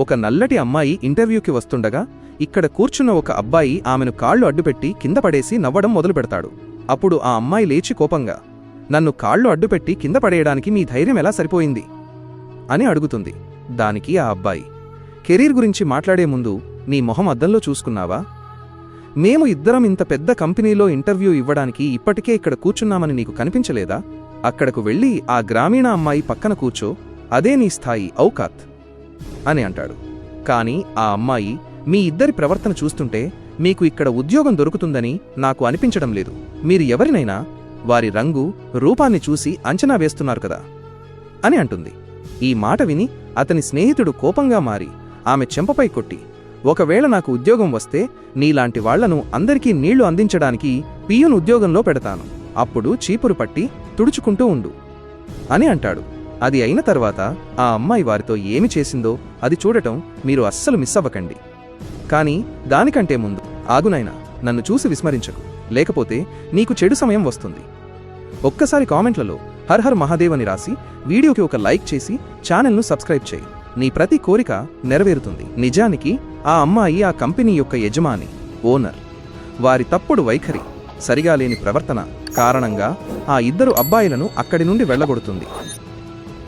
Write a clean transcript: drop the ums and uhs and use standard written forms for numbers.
ఒక నల్లటి అమ్మాయి ఇంటర్వ్యూకి వస్తుండగా ఇక్కడ కూర్చున్న ఒక అబ్బాయి ఆమెను కాళ్ళు అడ్డుపెట్టి కింద పడేసి నవ్వడం మొదలుపెడతాడు. అప్పుడు ఆ అమ్మాయి లేచి కోపంగా, నన్ను కాళ్ళు అడ్డుపెట్టి కింద పడేయడానికి మీ ధైర్యం ఎలా సరిపోయింది అని అడుగుతుంది. దానికి ఆ అబ్బాయి, కెరీర్ గురించి మాట్లాడే ముందు నీ మొహం అద్దంలో చూసుకున్నావా? మేము ఇద్దరం ఇంత పెద్ద కంపెనీలో ఇంటర్వ్యూ ఇవ్వడానికి ఇప్పటికే ఇక్కడ కూర్చున్నామని నీకు కనిపించలేదా? అక్కడకు వెళ్ళి ఆ గ్రామీణ అమ్మాయి పక్కన కూర్చో, అదే నీ స్థాయి ఔకాత్ అని అంటాడు. కాని ఆ అమ్మాయి, మీ ఇద్దరి ప్రవర్తన చూస్తుంటే మీకు ఇక్కడ ఉద్యోగం దొరుకుతుందని నాకు అనిపించడం లేదు. మీరు ఎవరినైనా వారి రంగు, రూపాన్ని చూసి అంచనా వేస్తున్నారు కదా అని అంటుంది. ఈ మాట విని అతని స్నేహితుడు కోపంగా మారి ఆమె చెంపపై కొట్టి, ఒకవేళ నాకు ఉద్యోగం వస్తే నీలాంటి వాళ్లను అందరికీ నీళ్లు అందించడానికి పియూన్ ఉద్యోగంలో పెడతాను. అప్పుడు చీపురు పట్టి తుడుచుకుంటూ ఉండు అని అంటాడు. అది అయిన తర్వాత ఆ అమ్మాయి వారితో ఏమి చేసిందో అది చూడటం మీరు అస్సలు మిస్ అవ్వకండి. కానీ దానికంటే ముందు ఆగునైనా, నన్ను చూసి విస్మరించకు, లేకపోతే నీకు చెడు సమయం వస్తుంది. ఒక్కసారి కామెంట్లలో హర్ హర్ మహాదేవ్ అని రాసి వీడియోకి ఒక లైక్ చేసి ఛానల్ను సబ్స్క్రైబ్ చేయి. నీ ప్రతి కోరిక నెరవేరుతుంది. నిజానికి ఆ అమ్మాయి ఆ కంపెనీ యొక్క యజమాని, ఓనర్. వారి తప్పుడు వైఖరి, సరిగా లేని ప్రవర్తన కారణంగా ఆ ఇద్దరు అబ్బాయిలను అక్కడి నుండి వెళ్లగొడుతుంది.